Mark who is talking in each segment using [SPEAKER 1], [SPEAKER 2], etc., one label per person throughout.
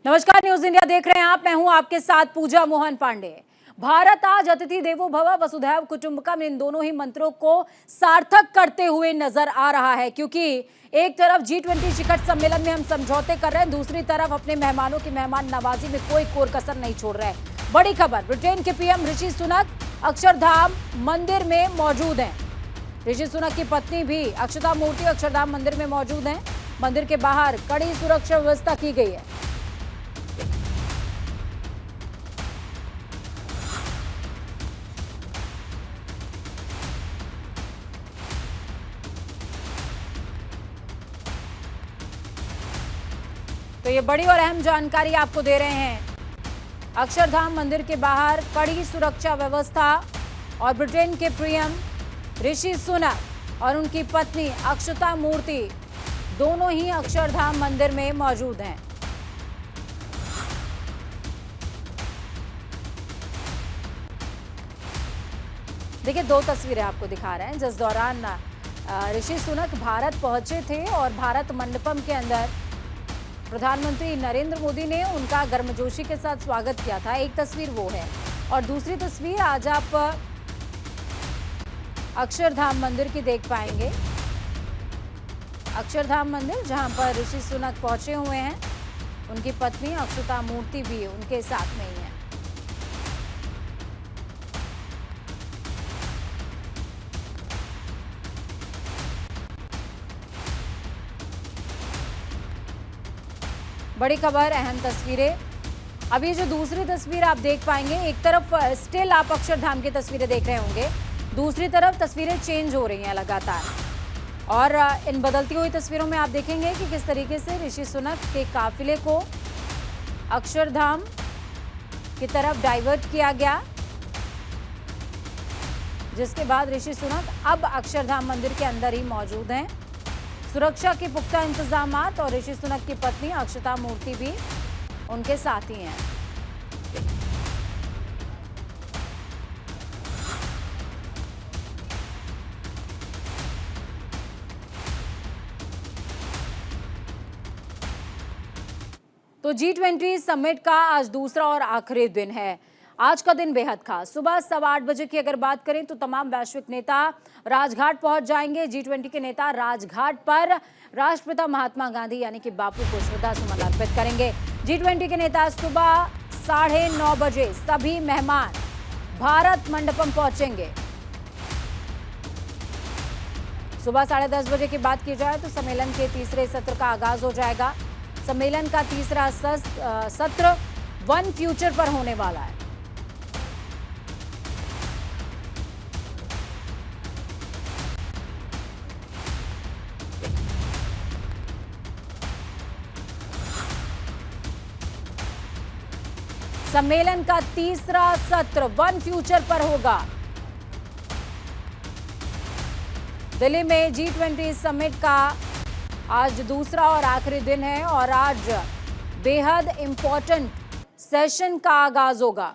[SPEAKER 1] नमस्कार, news India देख रहे हैं आप। मैं हूं आपके साथ पूजा मोहन पांडे। भारत आज अतिथि देवो भव वसुधैव कुटुंबकम इन दोनों ही मंत्रों को सार्थक करते हुए नजर आ रहा है, क्योंकि एक तरफ G20 शिखर सम्मेलन में हम समझौते कर रहे हैं, दूसरी तरफ अपने मेहमानों की मेहमान नवाजी में कोई कोर कसर नहीं छोड़ रहे। बड़ी खबर, ब्रिटेन के पीएम ऋषि सुनक अक्षरधाम मंदिर में मौजूद हैं। ऋषि सुनक की पत्नी भी अक्षता मूर्ति अक्षरधाम मंदिर में मौजूद हैं। मंदिर के बाहर कड़ी सुरक्षा व्यवस्था की गई है। तो ये बड़ी और अहम जानकारी आपको दे रहे हैं। अक्षरधाम मंदिर के बाहर कड़ी सुरक्षा व्यवस्था और ब्रिटेन के पीएम ऋषि सुनक और उनकी पत्नी अक्षता मूर्ति दोनों ही अक्षरधाम मंदिर में मौजूद हैं। देखिए, दो तस्वीरें आपको दिखा रहे हैं जिस दौरान ऋषि सुनक भारत पहुंचे थे और भारत मंडपम के अंदर प्रधानमंत्री नरेंद्र मोदी ने उनका गर्मजोशी के साथ स्वागत किया था। एक तस्वीर वो है और दूसरी तस्वीर आज आप अक्षरधाम मंदिर की देख पाएंगे। अक्षरधाम मंदिर जहां पर ऋषि सुनक पहुंचे हुए हैं, उनकी पत्नी अक्षता मूर्ति भी उनके साथ में ही है। बड़ी खबर, अहम तस्वीरें। अब ये जो दूसरी तस्वीर आप देख पाएंगे, एक तरफ स्टिल आप अक्षरधाम की तस्वीरें देख रहे होंगे, दूसरी तरफ तस्वीरें चेंज हो रही हैं लगातार। और इन बदलती हुई तस्वीरों में आप देखेंगे कि किस तरीके से ऋषि सुनक के काफिले को अक्षरधाम की तरफ डाइवर्ट किया गया, जिसके बाद ऋषि सुनक अब अक्षरधाम मंदिर के अंदर ही मौजूद हैं। सुरक्षा के पुख्ता इंतजामात और ऋषि सुनक की पत्नी अक्षता मूर्ति भी उनके साथ ही हैं। तो G20 समिट का आज दूसरा और आखिरी दिन है। आज का दिन बेहद खास। सुबह 8:15 बजे की अगर बात करें तो तमाम वैश्विक नेता राजघाट पहुंच जाएंगे। G20 के नेता राजघाट पर राष्ट्रपिता महात्मा गांधी यानी कि बापू को श्रद्धा सुमन अर्पित करेंगे। G20 के नेता सुबह 9:30 बजे सभी मेहमान भारत मंडपम पहुंचेंगे। सुबह 10:30 बजे की बात की जाए तो सम्मेलन के तीसरे सत्र का आगाज हो जाएगा। सम्मेलन का तीसरा सत्र वन फ्यूचर पर होने वाला है। सम्मेलन का तीसरा सत्र वन फ्यूचर पर होगा। दिल्ली में G20 समिट का आज दूसरा और आखिरी दिन है और आज बेहद इंपॉर्टेंट सेशन का आगाज होगा।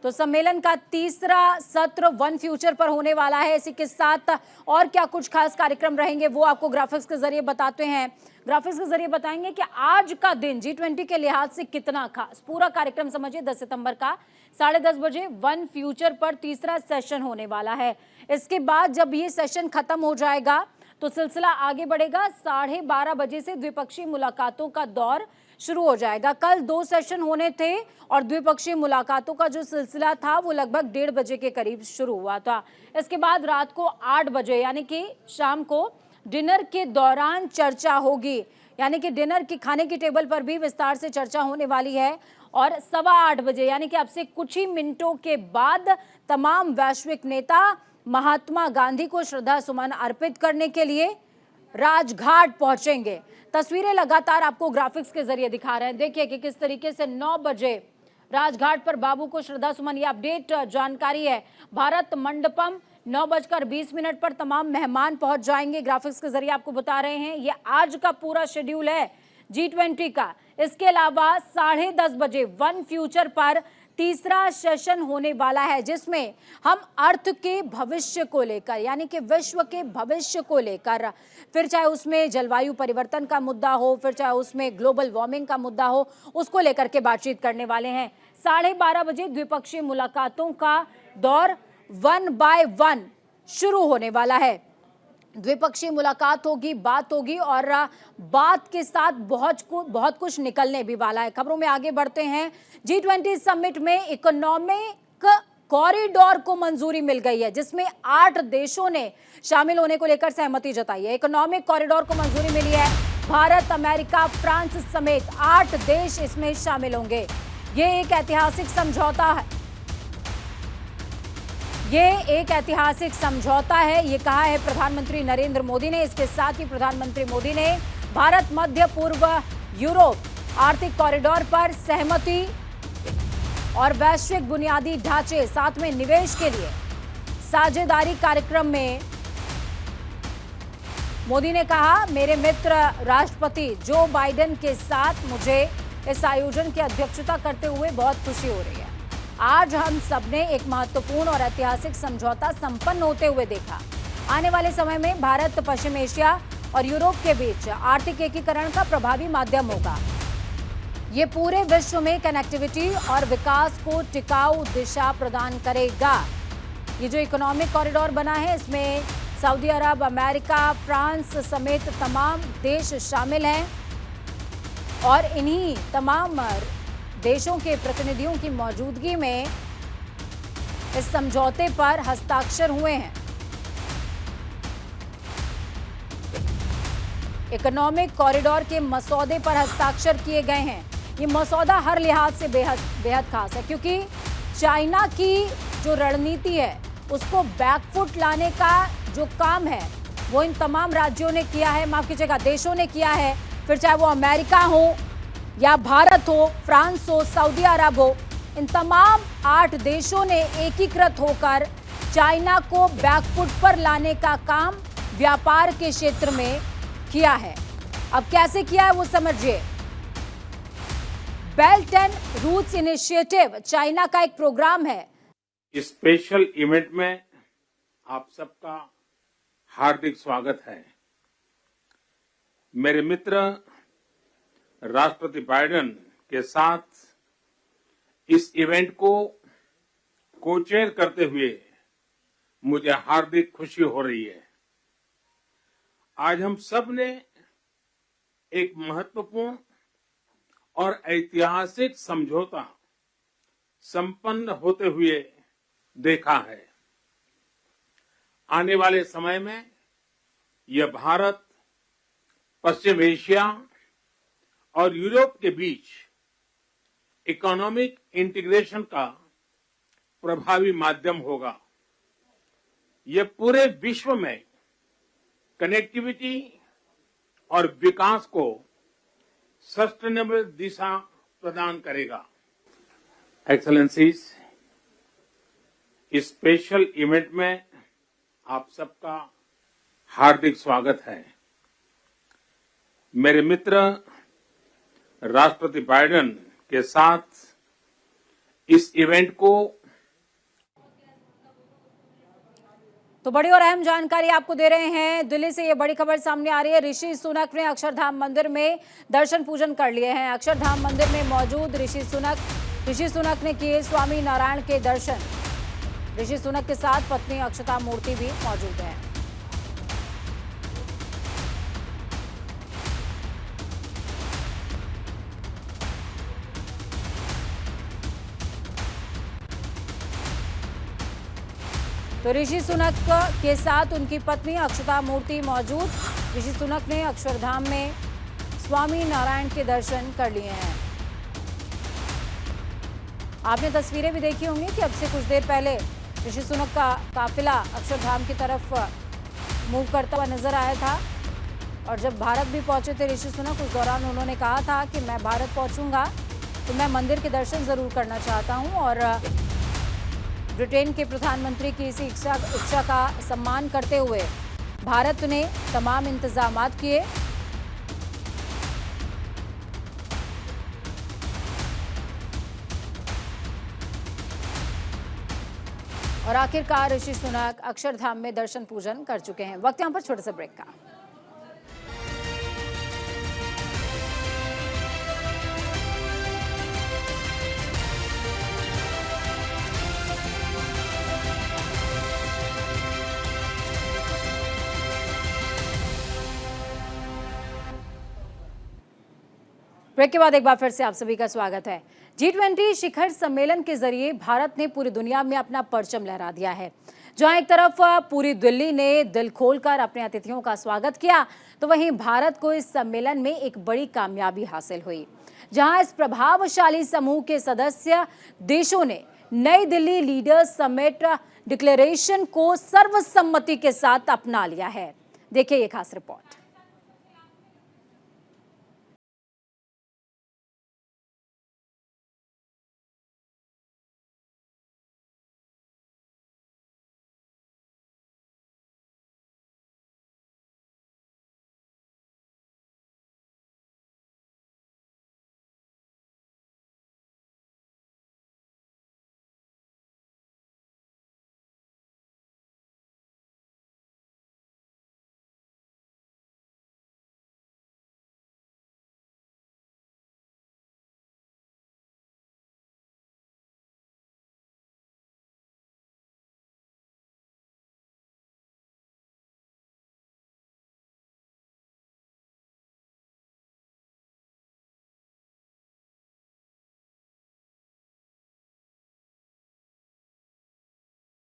[SPEAKER 1] तो सम्मेलन का तीसरा सत्र वन फ्यूचर पर होने वाला है। इसी के साथ और क्या कुछ खास कार्यक्रम रहेंगे वो आपको ग्राफिक्स के जरिए बताते हैं। ग्राफिक्स के जरिए बताएंगे कि आज का दिन G20 के लिहाज से कितना खास। पूरा कार्यक्रम समझिए, 10 सितंबर का 10:30 बजे वन फ्यूचर पर तीसरा सेशन होने वाला है। इसके बाद जब ये सेशन खत्म हो जाएगा तो सिलसिला आगे बढ़ेगा। 12:30 बजे से द्विपक्षीय मुलाकातों का दौर शुरू हो जाएगा। कल 2 सेशन होने थे और द्विपक्षीय मुलाकातों का जो सिलसिला था वो लगभग 1:30 बजे के करीब शुरू हुआ था। इसके बाद रात को 8 बजे यानी कि शाम को डिनर के दौरान चर्चा होगी, यानी कि डिनर की खाने की टेबल पर भी विस्तार से चर्चा होने वाली है। और 8:15 बजे यानी कि अब से कुछ ही मिनटों के बाद तमाम वैश्विक नेता महात्मा गांधी को श्रद्धा सुमन अर्पित करने के लिए राजघाट पहुंचेंगे। तस्वीरें लगातार आपको ग्राफिक्स के जरिए दिखा रहे हैं। देखिए कि किस तरीके से 9 बजे राजघाट पर बाबू को श्रद्धा सुमन, ये अपडेट जानकारी है। भारत मंडपम 9:20 पर तमाम मेहमान पहुंच जाएंगे। ग्राफिक्स के जरिए आपको बता रहे हैं, ये आज का पूरा शेड्यूल है। G20 का। इसके अलावा 10:30 बजे वन फ्यूचर पर तीसरा सेशन होने वाला है, जिसमें हम अर्थ के भविष्य को लेकर, यानी कि विश्व के भविष्य को लेकर, फिर चाहे उसमें जलवायु परिवर्तन का मुद्दा हो, फिर चाहे उसमें ग्लोबल वार्मिंग का मुद्दा हो, उसको लेकर के बातचीत करने वाले हैं। 12:30 बजे द्विपक्षीय मुलाकातों का दौर 1 by 1 शुरू होने वाला है। द्विपक्षीय मुलाकात होगी, बात होगी और बात के साथ बहुत कुछ निकलने भी वाला है। खबरों में आगे बढ़ते हैं। G20 समिट में इकोनॉमिक कॉरिडोर को मंजूरी मिल गई है, जिसमें 8 देशों ने शामिल होने को लेकर सहमति जताई है। इकोनॉमिक कॉरिडोर को मंजूरी मिली है। भारत, अमेरिका, फ्रांस समेत 8 देश इसमें शामिल होंगे। ये एक ऐतिहासिक समझौता है। ये कहा है प्रधानमंत्री नरेंद्र मोदी ने। इसके साथ ही प्रधानमंत्री मोदी ने भारत, मध्य पूर्व, यूरोप आर्थिक कॉरिडोर पर सहमति और वैश्विक बुनियादी ढांचे, साथ में निवेश के लिए साझेदारी कार्यक्रम में मोदी ने कहा, मेरे मित्र राष्ट्रपति जो बाइडेन के साथ मुझे इस आयोजन की अध्यक्षता करते हुए बहुत खुशी हो रही है। आज हम सबने एक महत्वपूर्ण और ऐतिहासिक समझौता संपन्न होते हुए देखा। आने वाले समय में भारत पश्चिम एशिया और यूरोप के बीच आर्थिक एकीकरण का प्रभावी माध्यम होगा। ये पूरे विश्व में कनेक्टिविटी और विकास को टिकाऊ दिशा प्रदान करेगा। ये जो इकोनॉमिक कॉरिडोर बना है, इसमें सऊदी अरब, अमेरिका, फ्रांस समेत तमाम देश शामिल हैं और इन्हीं तमाम देशों के प्रतिनिधियों की मौजूदगी में इस समझौते पर हस्ताक्षर हुए हैं। इकोनॉमिक कॉरिडोर के मसौदे पर हस्ताक्षर किए गए हैं। ये मसौदा हर लिहाज से बेहद खास है, क्योंकि चाइना की जो रणनीति है उसको बैकफुट लाने का जो काम है वो इन तमाम राज्यों ने किया है, माफ कीजिएगा देशों ने किया है। फिर चाहे वो अमेरिका हो या भारत हो, फ्रांस हो, सऊदी अरब हो, इन तमाम 8 देशों ने एकीकृत होकर चाइना को बैकफुट पर लाने का काम व्यापार के क्षेत्र में किया है। अब कैसे किया है वो समझिए। Belt and routes initiative China का एक प्रोग्राम है।
[SPEAKER 2] इस स्पेशल इवेंट में आप सबका हार्दिक स्वागत है। मेरे मित्र राष्ट्रपति बाइडेन के साथ इस इवेंट को को-चेयर करते हुए मुझे हार्दिक खुशी हो रही है। आज हम सब ने एक महत्वपूर्ण और ऐतिहासिक समझौता संपन्न होते हुए देखा है। आने वाले समय में यह भारत, पश्चिम एशिया और यूरोप के बीच इकोनॉमिक इंटीग्रेशन का प्रभावी माध्यम होगा। यह पूरे विश्व में कनेक्टिविटी और विकास को सस्टेनेबल दिशा प्रदान करेगा। एक्सेलेंसीज, इस स्पेशल इवेंट में आप सबका हार्दिक स्वागत है। मेरे मित्र राष्ट्रपति बाइडेन के साथ इस इवेंट को
[SPEAKER 1] तो बड़ी और अहम जानकारी आपको दे रहे हैं। दिल्ली से ये बड़ी खबर सामने आ रही है। ऋषि सुनक ने अक्षरधाम मंदिर में दर्शन पूजन कर लिए हैं। अक्षरधाम मंदिर में मौजूद ऋषि सुनक ने किए स्वामी नारायण के दर्शन। ऋषि सुनक के साथ पत्नी अक्षता मूर्ति भी मौजूद है। तो ऋषि सुनक के साथ उनकी पत्नी अक्षता मूर्ति मौजूद। ऋषि सुनक ने अक्षरधाम में स्वामी नारायण के दर्शन कर लिए हैं। आपने तस्वीरें भी देखी होंगी कि अब से कुछ देर पहले ऋषि सुनक का काफिला अक्षरधाम की तरफ मूव करता हुआ नजर आया था। और जब भारत भी पहुंचे थे ऋषि सुनक, उस दौरान उन्होंने कहा था कि मैं भारत पहुंचूंगा तो मैं मंदिर के दर्शन जरूर करना चाहता हूं। और ब्रिटेन के प्रधानमंत्री की इसी इच्छा का सम्मान करते हुए भारत ने तमाम इंतजामात किए। और आखिरकार ऋषि सुनक अक्षरधाम में दर्शन पूजन कर चुके हैं। वक्त यहाँ पर छोटे से ब्रेक का। ब्रेक के बाद एक बार फिर से आप सभी का स्वागत है। G20 शिखर सम्मेलन के जरिए भारत ने पूरी दुनिया में अपना परचम लहरा दिया है। जहां एक तरफ पूरी दिल्ली ने दिल खोलकर अपने अतिथियों का स्वागत किया, तो वहीं भारत को इस सम्मेलन में एक बड़ी कामयाबी हासिल हुई, जहां इस प्रभावशाली समूह के सदस्य देशों ने नई दिल्ली लीडर्स समिट डिक्लेरेशन को सर्वसम्मति के साथ अपना लिया है। देखिए ये खास रिपोर्ट।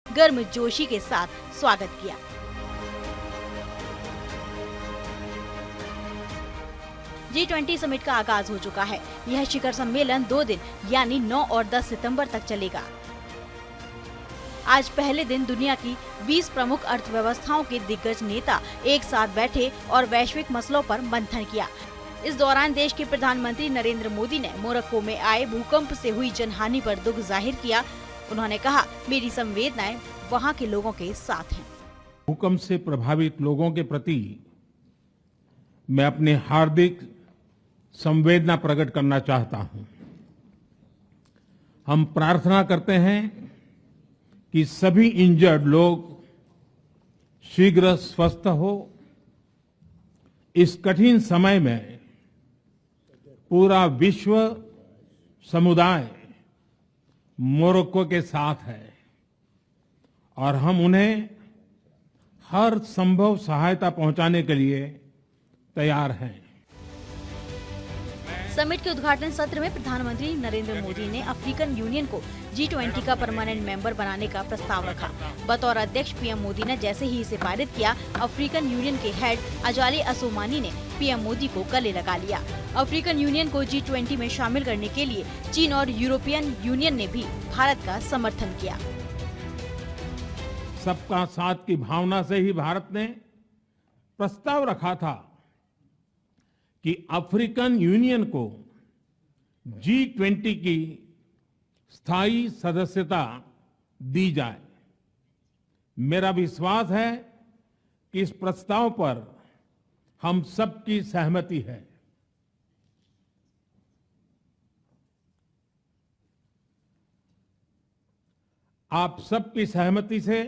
[SPEAKER 3] गर्मजोशी के साथ स्वागत किया। G20 समिट का आगाज हो चुका है। यह शिखर सम्मेलन 2 दिन यानी 9 और 10 सितंबर तक चलेगा। आज पहले दिन दुनिया की 20 प्रमुख अर्थव्यवस्थाओं के दिग्गज नेता एक साथ बैठे और वैश्विक मसलों पर मंथन किया। इस दौरान देश के प्रधानमंत्री नरेंद्र मोदी ने मोरक्को में आए भूकंप से हुई जनहानि पर दुख जाहिर किया। उन्होंने कहा, मेरी संवेदनाएं वहां के लोगों के साथ हैं।
[SPEAKER 2] भूकंप से प्रभावित लोगों के प्रति मैं अपनी हार्दिक संवेदना प्रकट करना चाहता हूं। हम प्रार्थना करते हैं कि सभी इंजर्ड लोग शीघ्र स्वस्थ हो। इस कठिन समय में पूरा विश्व समुदाय मोरक्को के साथ है और हम उन्हें हर संभव सहायता पहुंचाने के लिए तैयार हैं।
[SPEAKER 3] समिट के उद्घाटन सत्र में प्रधानमंत्री नरेंद्र मोदी ने अफ्रीकन यूनियन को G20 का परमानेंट मेंबर बनाने का प्रस्ताव रखा। बतौर अध्यक्ष पीएम मोदी ने जैसे ही इसे पारित किया, अफ्रीकन यूनियन के हेड अजाली असोमानी ने पीएम मोदी को गले लगा लिया। अफ्रीकन यूनियन को G20 में शामिल करने के लिए चीन और यूरोपियन यूनियन ने भी भारत का समर्थन किया।
[SPEAKER 2] सबका साथ की भावना से ही भारत ने प्रस्ताव रखा था कि अफ्रीकन यूनियन को G20 की स्थायी सदस्यता दी जाए। मेरा विश्वास है कि इस प्रस्ताव पर हम सबकी सहमति है। आप सबकी सहमति से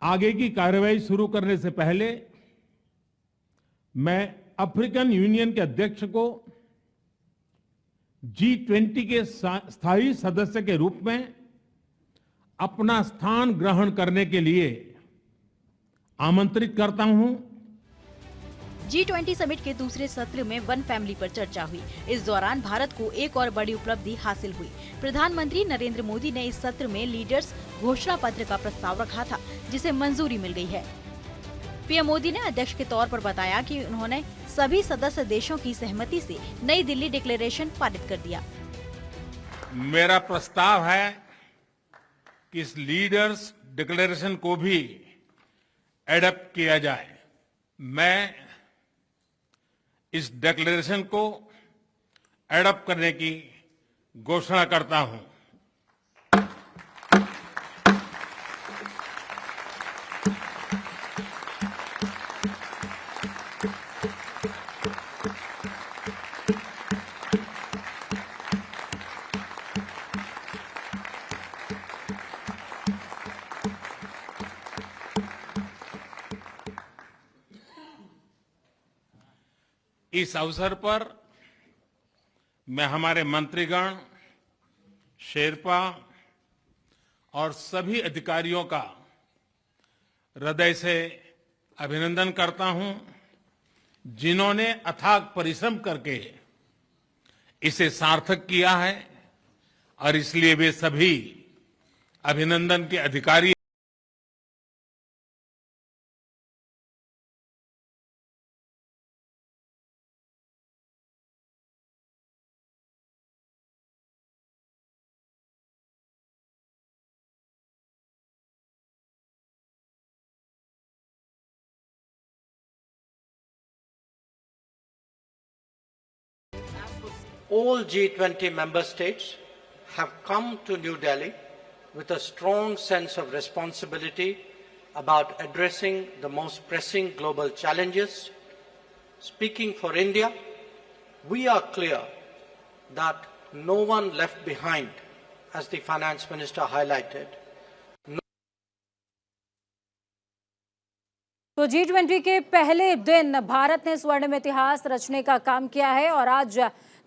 [SPEAKER 2] आगे की कार्रवाई शुरू करने से पहले मैं अफ्रीकन यूनियन के अध्यक्ष को G20 के स्थायी सदस्य के रूप में अपना स्थान ग्रहण करने के लिए आमंत्रित करता हूं।
[SPEAKER 3] G20 समिट के दूसरे सत्र में वन फैमिली पर चर्चा हुई। इस दौरान भारत को एक और बड़ी उपलब्धि हासिल हुई। प्रधानमंत्री नरेंद्र मोदी ने इस सत्र में लीडर्स घोषणा पत्र का प्रस्ताव रखा था, जिसे मंजूरी मिल गई है। पीएम मोदी ने अध्यक्ष के तौर पर बताया कि उन्होंने सभी सदस्य देशों की सहमति से नई दिल्ली डिक्लेरेशन पारित कर दिया।
[SPEAKER 2] मेरा प्रस्ताव है कि इस लीडर्स डिक्लेरेशन को भी एडॉप्ट किया जाए। मैं इस डिक्लेरेशन को एडॉप्ट करने की घोषणा करता हूं। इस अवसर पर मैं हमारे मंत्रीगण, शेरपा और सभी अधिकारियों का हृदय से अभिनंदन करता हूं, जिन्होंने अथाक परिश्रम करके इसे सार्थक किया है और इसलिए वे सभी अभिनंदन के अधिकारी।
[SPEAKER 4] All G20 member states have come to New Delhi with a strong sense of responsibility about addressing the most pressing global challenges. Speaking for India, we are clear that no one left behind, as the Finance Minister highlighted.
[SPEAKER 1] तो G20 के पहले दिन भारत ने स्वर्णिम इतिहास रचने का काम किया है और आज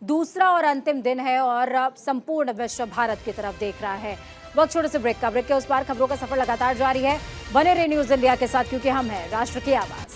[SPEAKER 1] दूसरा और अंतिम दिन है और संपूर्ण विश्व भारत की तरफ देख रहा है। वक्त छोटे से ब्रेक का। ब्रेक के उस पार खबरों का सफर लगातार जारी है। बने रहिए न्यूज इंडिया के साथ, क्योंकि हम हैं राष्ट्र की आवाज।